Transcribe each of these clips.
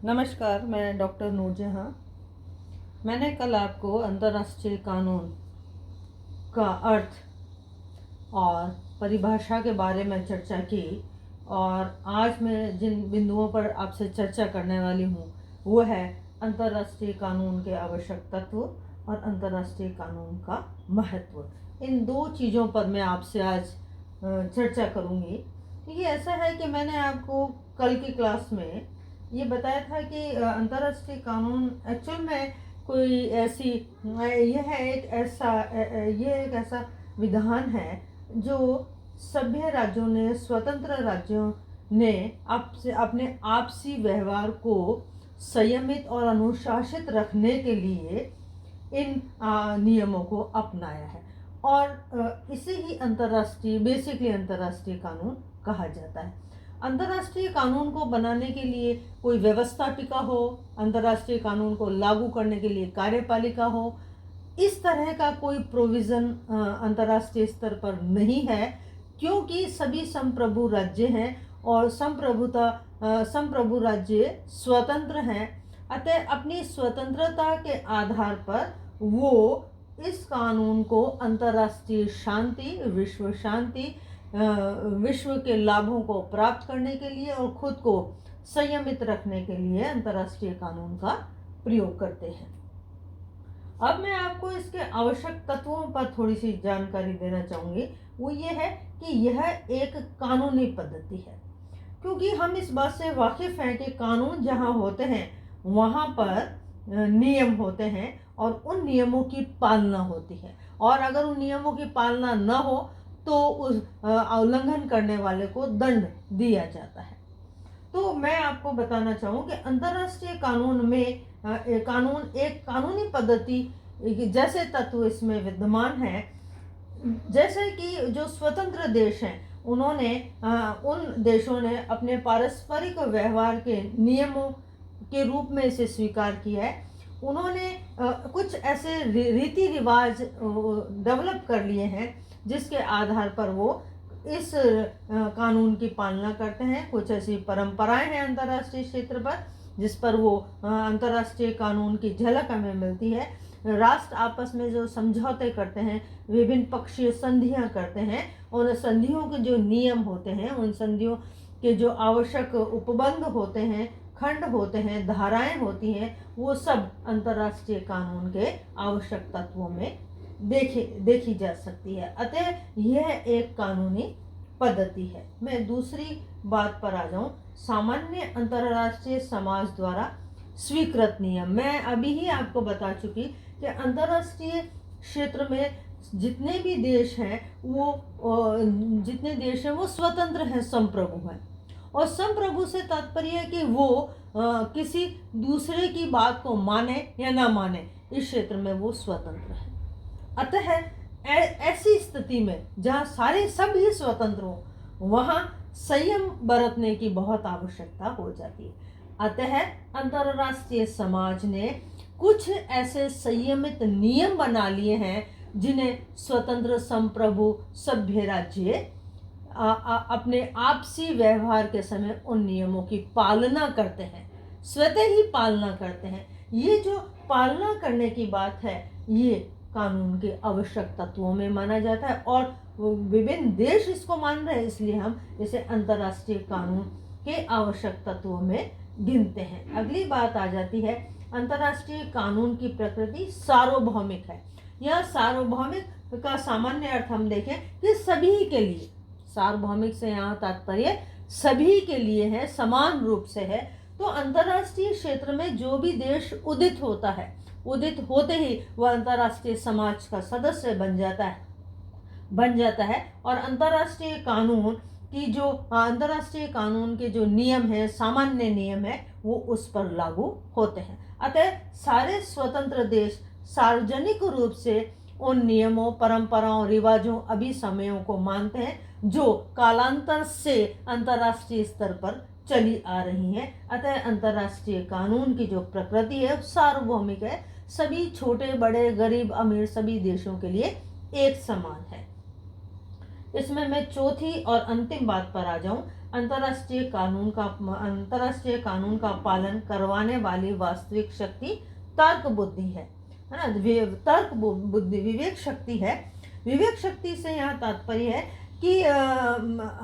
नमस्कार, मैं डॉक्टर नूरजहां। मैंने कल आपको अंतर्राष्ट्रीय कानून का अर्थ और परिभाषा के बारे में चर्चा की, और आज मैं जिन बिंदुओं पर आपसे चर्चा करने वाली हूँ वो है अंतर्राष्ट्रीय कानून के आवश्यक तत्व और अंतर्राष्ट्रीय कानून का महत्व। इन दो चीज़ों पर मैं आपसे आज चर्चा करूँगी। ये ऐसा है कि मैंने आपको कल की क्लास में ये बताया था कि अंतर्राष्ट्रीय कानून एक्चुअल में कोई ऐसी यह एक ऐसा विधान है जो सभ्य राज्यों ने, स्वतंत्र राज्यों ने आपसे अपने आपसी व्यवहार को संयमित और अनुशासित रखने के लिए इन नियमों को अपनाया है, और इसे ही बेसिकली अंतर्राष्ट्रीय कानून कहा जाता है। अंतर्राष्ट्रीय कानून को बनाने के लिए कोई व्यवस्थापिका हो, अंतर्राष्ट्रीय कानून को लागू करने के लिए कार्यपालिका हो, इस तरह का कोई प्रोविज़न अंतर्राष्ट्रीय स्तर पर नहीं है, क्योंकि सभी संप्रभु राज्य हैं और संप्रभु राज्य स्वतंत्र हैं। अतः अपनी स्वतंत्रता के आधार पर वो इस कानून को अंतर्राष्ट्रीय शांति, विश्व के लाभों को प्राप्त करने के लिए और खुद को संयमित रखने के लिए अंतर्राष्ट्रीय कानून का प्रयोग करते हैं। अब मैं आपको इसके आवश्यक तत्वों पर थोड़ी सी जानकारी देना चाहूँगी। वो ये है कि यह एक कानूनी पद्धति है, क्योंकि हम इस बात से वाकिफ़ हैं कि कानून जहाँ होते हैं वहाँ पर नियम होते हैं और उन नियमों की पालना होती है, और अगर उन नियमों की पालना न हो तो उस उल्लंघन करने वाले को दंड दिया जाता है। तो मैं आपको बताना चाहूँ कि अंतर्राष्ट्रीय कानून में कानून एक कानूनी पद्धति जैसे तत्व इसमें विद्यमान है, जैसे कि जो स्वतंत्र देश हैं उन्होंने उन देशों ने अपने पारस्परिक व्यवहार के नियमों के रूप में इसे स्वीकार किया है। उन्होंने कुछ ऐसे रीति रिवाज डेवलप कर लिए हैं जिसके आधार पर वो इस कानून की पालना करते हैं। कुछ ऐसी परंपराएं हैं अंतर्राष्ट्रीय क्षेत्र पर जिस पर वो अंतर्राष्ट्रीय कानून की झलक हमें मिलती है। राष्ट्र आपस में जो समझौते करते हैं, विभिन्न पक्षीय संधियां करते हैं, उन संधियों के जो नियम होते हैं, उन संधियों के जो आवश्यक उपबंध होते हैं, खंड होते हैं, धाराएं होती हैं, वो सब अंतर्राष्ट्रीय कानून के आवश्यक तत्वों में देखी जा सकती है। अतः यह एक कानूनी पद्धति है। मैं दूसरी बात पर आ जाऊं, सामान्य अंतर्राष्ट्रीय समाज द्वारा स्वीकृत नियम। मैं अभी ही आपको बता चुकी कि अंतर्राष्ट्रीय क्षेत्र में जितने भी देश हैं वो स्वतंत्र हैं, संप्रभु हैं। और संप्रभु से तात्पर्य है कि वो किसी दूसरे की बात को माने या ना माने, इस क्षेत्र में वो स्वतंत्र है। अतः ऐसी स्थिति में जहाँ सभी स्वतंत्र हो, वहाँ संयम बरतने की बहुत आवश्यकता हो जाती है। अतः अंतर्राष्ट्रीय समाज ने कुछ ऐसे संयमित नियम बना लिए हैं जिन्हें स्वतंत्र संप्रभु सभ्य राज्य अपने आपसी व्यवहार के समय उन नियमों की पालना करते हैं, स्वतः ही पालना करते हैं। ये जो पालना करने की बात है, ये कानून के आवश्यक तत्वों में माना जाता है, और विभिन्न देश इसको मान रहे हैं, इसलिए हम इसे अंतर्राष्ट्रीय कानून के आवश्यक तत्वों में गिनते हैं। अगली बात आ जाती है, अंतर्राष्ट्रीय कानून की प्रकृति सार्वभौमिक है। यह सार्वभौमिक का सामान्य अर्थ हम देखें कि सभी के लिए, सार्वभौमिक से यहाँ तात्पर्य सभी के लिए है, समान रूप से है। तो अंतर्राष्ट्रीय क्षेत्र में जो भी देश उदित होते ही वह अंतर्राष्ट्रीय समाज का सदस्य बन जाता है, और अंतर्राष्ट्रीय कानून के जो नियम हैं, सामान्य नियम है, वो उस पर लागू होते हैं। अतः सारे स्वतंत्र देश सार्वजनिक रूप से उन नियमों, परंपराओं, रिवाजों, अभिसमयों को मानते हैं जो कालांतर से अंतर्राष्ट्रीय स्तर पर चली आ रही हैं। अतः अंतर्राष्ट्रीय कानून की जो प्रकृति है सार्वभौमिक है, सभी छोटे बड़े, गरीब अमीर सभी देशों के लिए एक समान है। इसमें मैं चौथी और अंतिम बात पर आ जाऊं। अंतर्राष्ट्रीय कानून का पालन करवाने वाली वास्तविक शक्ति तर्क बुद्धि है ना। तर्क बुद्धि विवेक शक्ति है। विवेक शक्ति से यहाँ तात्पर्य है कि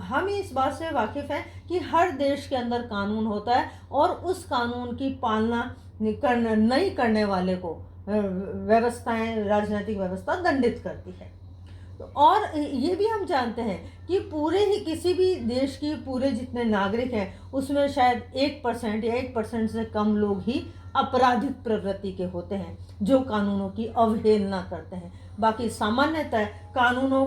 हम इस बात से वाकिफ हैं कि हर देश के अंदर कानून होता है और उस कानून की पालना नहीं करने वाले को व्यवस्थाएं, राजनीतिक व्यवस्था दंडित करती है। और ये भी हम जानते हैं कि पूरे ही किसी भी देश की पूरे जितने नागरिक हैं उसमें शायद 1% या 1% से कम लोग ही आपराधिक प्रवृत्ति के होते हैं जो कानूनों की अवहेलना करते हैं। बाकी सामान्यतः कानूनों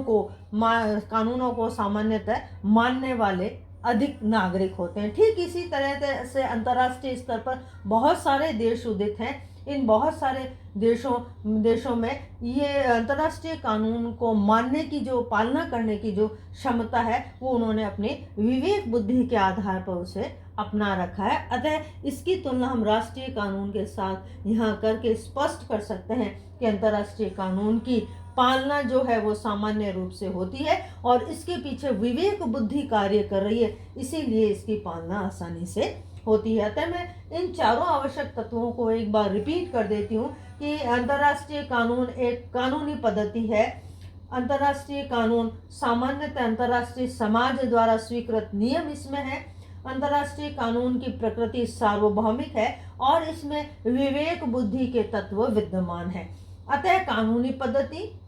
को सामान्यतः मानने वाले अधिक नागरिक होते हैं। ठीक इसी तरह से अंतर्राष्ट्रीय स्तर पर बहुत सारे देश उदित हैं। इन बहुत सारे देशों में ये अंतर्राष्ट्रीय कानून को मानने की जो पालना करने की जो क्षमता है वो उन्होंने अपनी विवेक बुद्धि के आधार पर उसे अपना रखा है। अतः इसकी तुलना हम राष्ट्रीय कानून के साथ यहाँ करके स्पष्ट कर सकते हैं कि अंतर्राष्ट्रीय कानून की पालना जो है वो सामान्य रूप से होती है और इसके पीछे विवेक बुद्धि कार्य कर रही है, इसीलिए इसकी पालना आसानी से होती है। अतः मैं इन चारों आवश्यक तत्वों को एक बार रिपीट कर देती हूँ कि अंतर्राष्ट्रीय कानून एक कानूनी पद्धति है। अंतर्राष्ट्रीय कानून सामान्यतः अंतर्राष्ट्रीय समाज द्वारा स्वीकृत नियम इसमें है। अंतर्राष्ट्रीय कानून की प्रकृति सार्वभौमिक है और इसमें विवेक बुद्धि के तत्व विद्यमान है। अतः कानूनी पद्धति,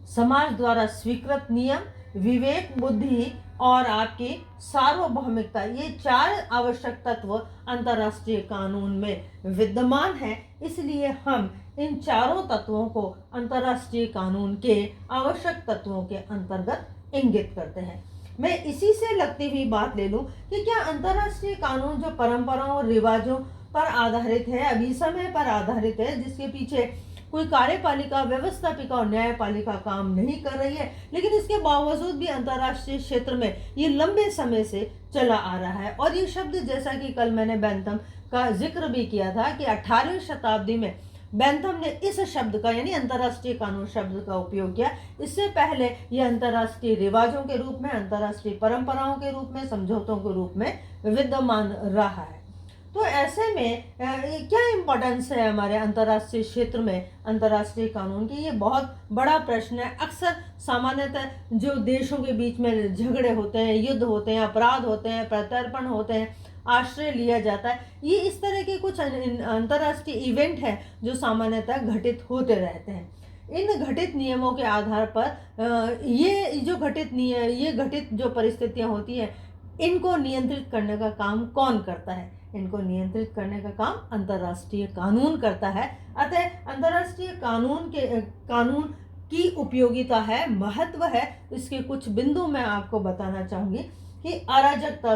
समाज द्वारा स्वीकृत नियम, विवेक बुद्धि और आपकी सार्वभौमिकता, ये 4 आवश्यक तत्व अंतर्राष्ट्रीय कानून में विद्यमान है। इसलिए हम इन चारों तत्वों को अंतर्राष्ट्रीय कानून के आवश्यक तत्वों के अंतर्गत इंगित करते हैं। मैं इसी से लगती हुई बात ले लूं कि क्या अंतर्राष्ट्रीय कानून जो परंपराओं और रिवाजों पर आधारित है, अभिसमय पर आधारित है, जिसके पीछे कोई कार्यपालिका, व्यवस्थापिका और न्यायपालिका काम नहीं कर रही है, लेकिन इसके बावजूद भी अंतर्राष्ट्रीय क्षेत्र में ये लंबे समय से चला आ रहा है। और ये शब्द, जैसा कि कल मैंने बैंथम का जिक्र भी किया था कि 18वीं शताब्दी में बैंथम ने इस शब्द का यानी अंतर्राष्ट्रीय कानून शब्द का उपयोग किया। इससे पहले यह अंतर्राष्ट्रीय रिवाजों के रूप में, अंतर्राष्ट्रीय परंपराओं के रूप में, समझौतों के रूप में विद्यमान रहा है। तो ऐसे में क्या इम्पोर्टेंस है हमारे अंतर्राष्ट्रीय क्षेत्र में अंतर्राष्ट्रीय कानून की? ये बहुत बड़ा प्रश्न है। अक्सर सामान्यतः जो देशों के बीच में झगड़े होते हैं, युद्ध होते हैं, अपराध होते हैं, प्रत्यर्पण होते हैं, आश्रय लिया जाता है, ये इस तरह के कुछ अंतर्राष्ट्रीय इवेंट हैं जो सामान्यतः घटित होते रहते हैं। इन घटित नियमों के आधार पर ये घटित जो परिस्थितियां होती हैं, इनको नियंत्रित करने का काम कौन करता है? इनको नियंत्रित करने का काम अंतर्राष्ट्रीय कानून करता है। अतः अंतर्राष्ट्रीय कानून की उपयोगिता है, महत्व है। इसके कुछ बिंदु मैं आपको बताना चाहूंगी कि अराजकता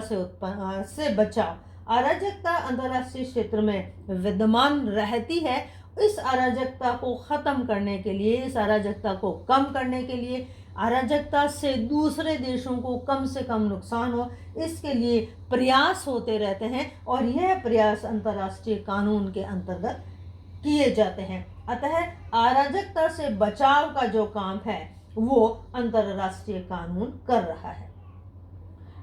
से बचाव। अराजकता अंतर्राष्ट्रीय क्षेत्र में विद्यमान रहती है। इस अराजकता को खत्म करने के लिए, इस अराजकता को कम करने के लिए, अराजकता से दूसरे देशों को कम से कम नुकसान हो, इसके लिए प्रयास होते रहते हैं और यह प्रयास अंतर्राष्ट्रीय कानून के अंतर्गत किए जाते हैं। अतः अराजकता से बचाव का जो काम है वो अंतर्राष्ट्रीय कानून कर रहा है।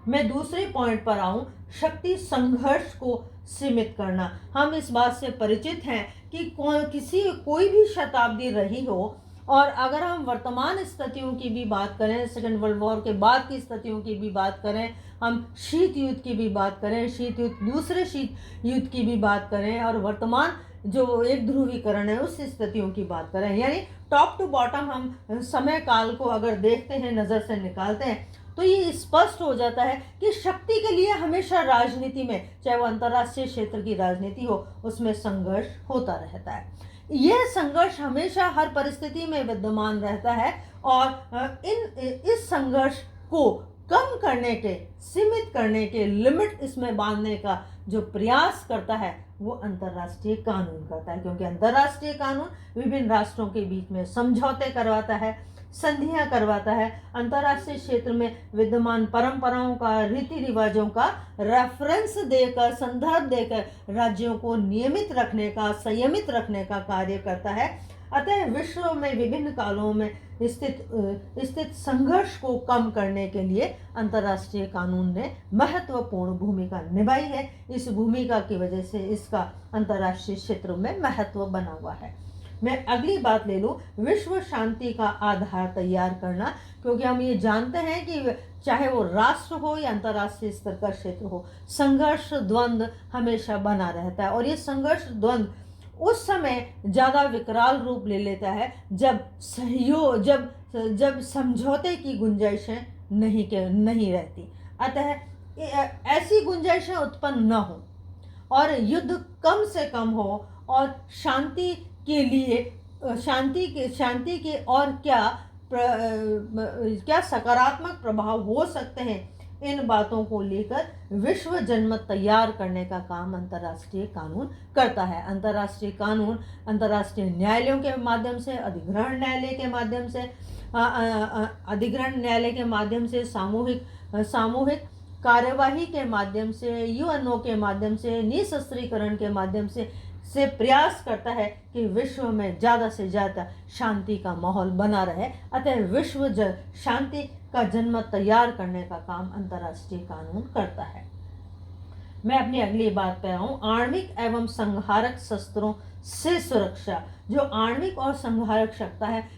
मैं दूसरे पॉइंट पर आऊं, शक्ति संघर्ष को सीमित करना। हम इस बात से परिचित हैं कि कोई भी शताब्दी रही हो और अगर हम वर्तमान स्थितियों की भी बात करें, सेकेंड वर्ल्ड वॉर के बाद की स्थितियों की भी बात करें, हम शीत युद्ध की भी बात करें, शीत युद्ध, दूसरे शीत युद्ध की भी बात करें और वर्तमान जो एक ध्रुवीकरण है उस स्थितियों की बात करें, यानी टॉप टू बॉटम हम समय काल को अगर देखते हैं, नज़र से निकालते हैं, तो ये स्पष्ट हो जाता है कि शक्ति के लिए हमेशा राजनीति में, चाहे वो अंतर्राष्ट्रीय क्षेत्र की राजनीति हो, उसमें संघर्ष होता रहता है। यह संघर्ष हमेशा हर परिस्थिति में विद्यमान रहता है और इस संघर्ष को कम करने के, सीमित करने के, लिमिट इसमें बांधने का जो प्रयास करता है वो अंतर्राष्ट्रीय कानून करता है, क्योंकि अंतर्राष्ट्रीय कानून विभिन्न राष्ट्रों के बीच में समझौते करवाता है, संधियां करवाता है, अंतर्राष्ट्रीय क्षेत्र में विद्यमान परंपराओं का, रीति रिवाजों का रेफरेंस देकर, संदर्भ देकर राज्यों को नियमित रखने का, संयमित रखने का कार्य करता है। अतः विश्व में विभिन्न कालों में स्थित संघर्ष को कम करने के लिए अंतर्राष्ट्रीय कानून ने महत्वपूर्ण भूमिका निभाई है। इस भूमिका की वजह से इसका अंतर्राष्ट्रीय क्षेत्र में महत्व बना हुआ है। मैं अगली बात ले लूँ, विश्व शांति का आधार तैयार करना, क्योंकि हम ये जानते हैं कि चाहे वो राष्ट्र हो या अंतर्राष्ट्रीय स्तर का क्षेत्र हो, संघर्ष द्वंद्व हमेशा बना रहता है। और ये संघर्ष द्वंद्व उस समय ज़्यादा विकराल रूप ले लेता है जब समझौते की गुंजाइशें नहीं रहती। अतः ऐसी गुंजाइशें उत्पन्न न हो और युद्ध कम से कम हो, और शांति के और क्या सकारात्मक प्रभाव हो सकते हैं, इन बातों को लेकर विश्व जनमत तैयार करने का काम अंतर्राष्ट्रीय कानून करता है। अंतर्राष्ट्रीय कानून अंतर्राष्ट्रीय न्यायालयों के माध्यम से, अधिग्रहण न्यायालय के माध्यम से, सामूहिक कार्यवाही के माध्यम से, यूएनओ के माध्यम से, निशस्त्रीकरण के माध्यम से प्रयास करता है कि विश्व में ज़्यादा से ज़्यादा शांति का माहौल बना रहे। अतः विश्व शांति का जनमत तैयार करने का काम अंतर्राष्ट्रीय कानून करता है। मैं अपनी अगली बात पे आऊँ, आणविक एवं संहारक शस्त्रों से सुरक्षा। जो आणविक और संहारक शक्ति है,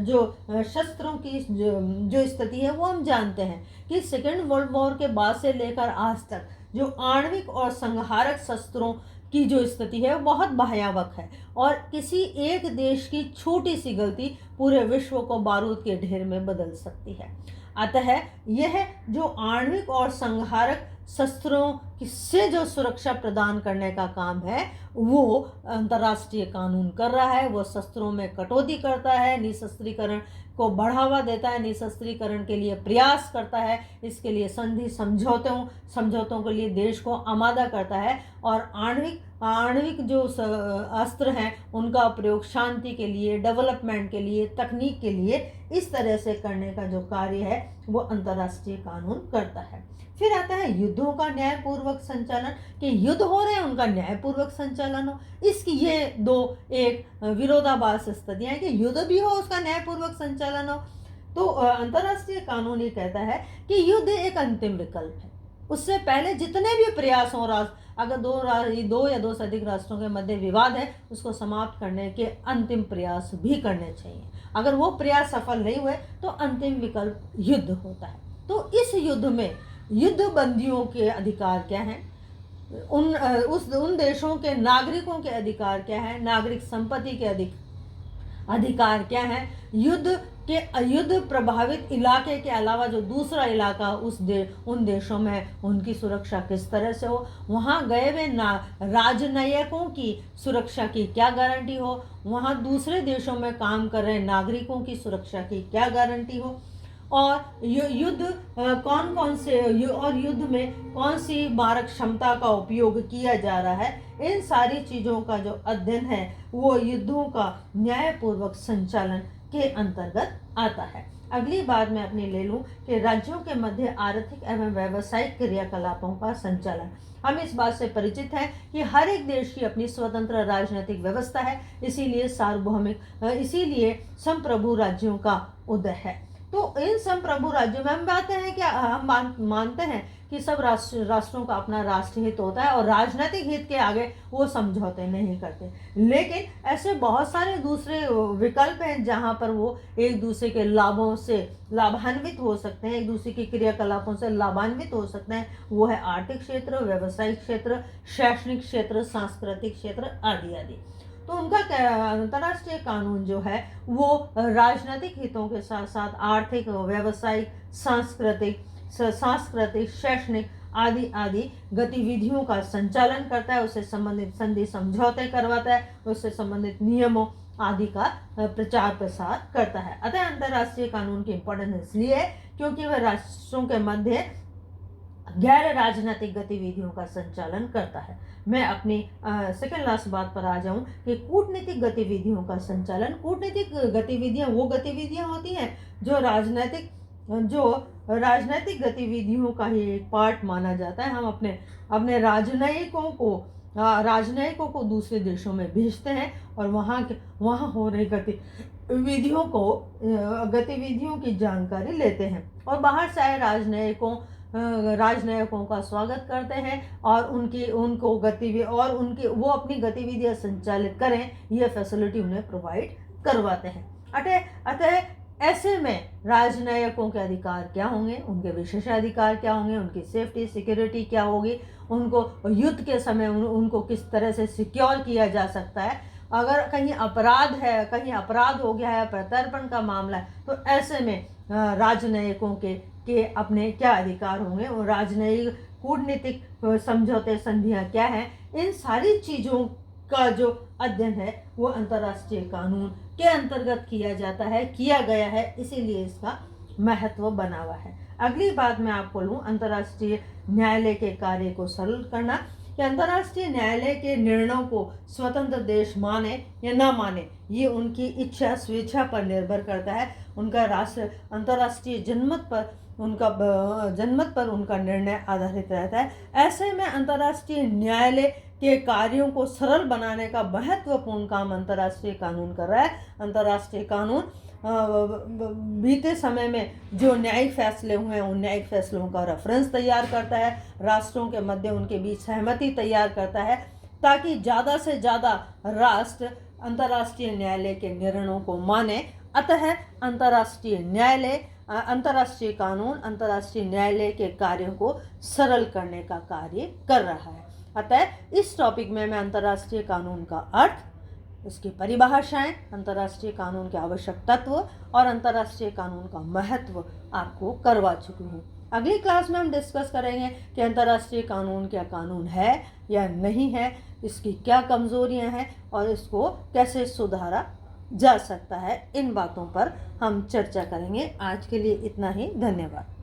जो शस्त्रों की जो स्थिति है, वो हम जानते हैं कि सेकेंड वर्ल्ड वॉर के बाद से लेकर आज तक जो आणविक और संहारक शस्त्रों की जो स्थिति है वो बहुत भयावह है, और किसी एक देश की छोटी सी गलती पूरे विश्व को बारूद के ढेर में बदल सकती है। अतः यह जो आणविक और संहारक शस्त्रों से जो सुरक्षा प्रदान करने का काम है वो अंतर्राष्ट्रीय कानून कर रहा है। वो शस्त्रों में कटौती करता है, निशस्त्रीकरण को बढ़ावा देता है, निशस्त्रीकरण के लिए प्रयास करता है, इसके लिए संधि समझौतों के लिए देश को आमादा करता है, और आणविक जो अस्त्र हैं उनका प्रयोग शांति के लिए, डेवलपमेंट के लिए, तकनीक के लिए इस तरह से करने का जो कार्य है वो अंतर्राष्ट्रीय कानून करता है। फिर आता है युद्धों का न्यायपूर्वक संचालन, कि युद्ध हो रहे हैं उनका न्यायपूर्वक संचालन हो। इसकी ये दो एक विरोधाभास स्थितियां हैं कि युद्ध भी हो उसका न्यायपूर्वक संचालन हो। तो अंतर्राष्ट्रीय कानून ये कहता है कि युद्ध एक अंतिम विकल्प है। उससे पहले जितने भी प्रयास हो, अगर दो या दो से अधिक राष्ट्रों के मध्य विवाद है, उसको समाप्त करने के अंतिम प्रयास भी करने चाहिए। अगर वो प्रयास सफल नहीं हुए तो अंतिम विकल्प युद्ध होता है। तो इस युद्ध में युद्ध बंदियों के अधिकार क्या हैं, उन देशों के नागरिकों के अधिकार क्या है, नागरिक संपत्ति के अधिकार क्या है, युद्ध प्रभावित इलाके के अलावा जो दूसरा इलाका उन देशों में उनकी सुरक्षा किस तरह से हो, वहाँ गए हुए राजनयिकों की सुरक्षा की क्या गारंटी हो, वहाँ दूसरे देशों में काम कर रहे नागरिकों की सुरक्षा की क्या गारंटी हो, और युद्ध युद्ध में कौन सी मारक क्षमता का उपयोग किया जा रहा है, इन सारी चीज़ों का जो अध्ययन है वो युद्धों का न्यायपूर्वक संचालन के अंतर्गत आता है। अगली बात मैं अपनी ले लूँ कि राज्यों के मध्य आर्थिक एवं व्यावसायिक क्रियाकलापों का संचालन। हम इस बात से परिचित हैं कि हर एक देश की अपनी स्वतंत्र राजनीतिक व्यवस्था है, इसीलिए संप्रभु राज्यों का उदय है। तो इन संप्रभु राज्यों में हम मानते हैं कि सब राष्ट्रों का अपना राष्ट्र हित होता है और राजनीतिक हित के आगे वो समझौते नहीं करते। लेकिन ऐसे बहुत सारे दूसरे विकल्प हैं जहाँ पर वो एक दूसरे के लाभों से लाभान्वित हो सकते हैं, एक दूसरे की क्रियाकलापों से लाभान्वित हो सकते हैं। वो है आर्थिक क्षेत्र, व्यावसायिक क्षेत्र, शैक्षणिक क्षेत्र, सांस्कृतिक क्षेत्र आदि आदि। तो उनका अंतर्राष्ट्रीय कानून जो है वो राजनीतिक हितों के साथ साथ आर्थिक, व्यावसायिक, सांस्कृतिक, शैक्षणिक आदि गतिविधियों का संचालन करता है, उससे संबंधित संधि समझौते करवाता है, उससे संबंधित नियमों आदि का प्रचार प्रसार करता है। अतः अंतर्राष्ट्रीय कानून की इम्पोर्टेंस इसलिए है क्योंकि वह राष्ट्रों के मध्य गैर राजनीतिक गतिविधियों का संचालन करता है। मैं अपनी सेकेंड लास्ट बात पर आ जाऊं कि कूटनीतिक गतिविधियों का संचालन। कूटनीतिक गतिविधियां वो गतिविधियां होती हैं जो राजनीतिक गतिविधियों का ही एक पार्ट माना जाता है। हम अपने राजनयिकों को राजनयिकों को दूसरे देशों में भेजते हैं और वहाँ हो रही गतिविधियों की जानकारी लेते हैं और बाहर से आए राजनयिकों का स्वागत करते हैं और वो अपनी गतिविधियां संचालित करें, ये फैसिलिटी उन्हें प्रोवाइड करवाते हैं। अतः ऐसे में राजनयिकों के अधिकार क्या होंगे, उनके विशेषाधिकार क्या होंगे, उनकी सेफ्टी सिक्योरिटी क्या होगी, उनको युद्ध के समय उनको किस तरह से सिक्योर किया जा सकता है, अगर कहीं अपराध हो गया है, प्रत्यर्पण का मामला है, तो ऐसे में राजनयिकों के अपने क्या अधिकार होंगे और राजनयिक कूटनीतिक समझौते संधियां क्या हैं, इन सारी चीज़ों का जो अध्ययन है वो अंतर्राष्ट्रीय कानून के अंतर्गत किया गया है, इसीलिए इसका महत्व बना हुआ है। अगली बात मैं आपको लूँ अंतर्राष्ट्रीय न्यायालय के कार्य को सरल करना, कि अंतर्राष्ट्रीय न्यायालय के निर्णयों को स्वतंत्र देश माने या ना माने, ये उनकी इच्छा स्वेच्छा पर निर्भर करता है। उनका अंतर्राष्ट्रीय जनमत पर उनका निर्णय आधारित रहता है। ऐसे में अंतर्राष्ट्रीय न्यायालय के कार्यों को सरल बनाने का महत्वपूर्ण काम अंतर्राष्ट्रीय कानून कर रहा है। अंतर्राष्ट्रीय कानून बीते समय में जो न्यायिक फैसले हुए हैं उन न्यायिक फैसलों का रेफरेंस तैयार करता है, राष्ट्रों के मध्य उनके बीच सहमति तैयार करता है, ताकि ज़्यादा से ज़्यादा राष्ट्र अंतर्राष्ट्रीय न्यायालय के निर्णयों को माने। अतः अंतर्राष्ट्रीय कानून अंतर्राष्ट्रीय न्यायालय के कार्यों को सरल करने का कार्य कर रहा है। अतः इस टॉपिक में मैं अंतर्राष्ट्रीय कानून का अर्थ, इसकी परिभाषाएं, अंतर्राष्ट्रीय कानून के आवश्यक तत्व और अंतर्राष्ट्रीय कानून का महत्व आपको करवा चुकी हूँ। अगली क्लास में हम डिस्कस करेंगे कि अंतर्राष्ट्रीय कानून क्या कानून है या नहीं है, इसकी क्या कमजोरियां हैं और इसको कैसे सुधारा जा सकता है। इन बातों पर हम चर्चा करेंगे। आज के लिए इतना ही, धन्यवाद।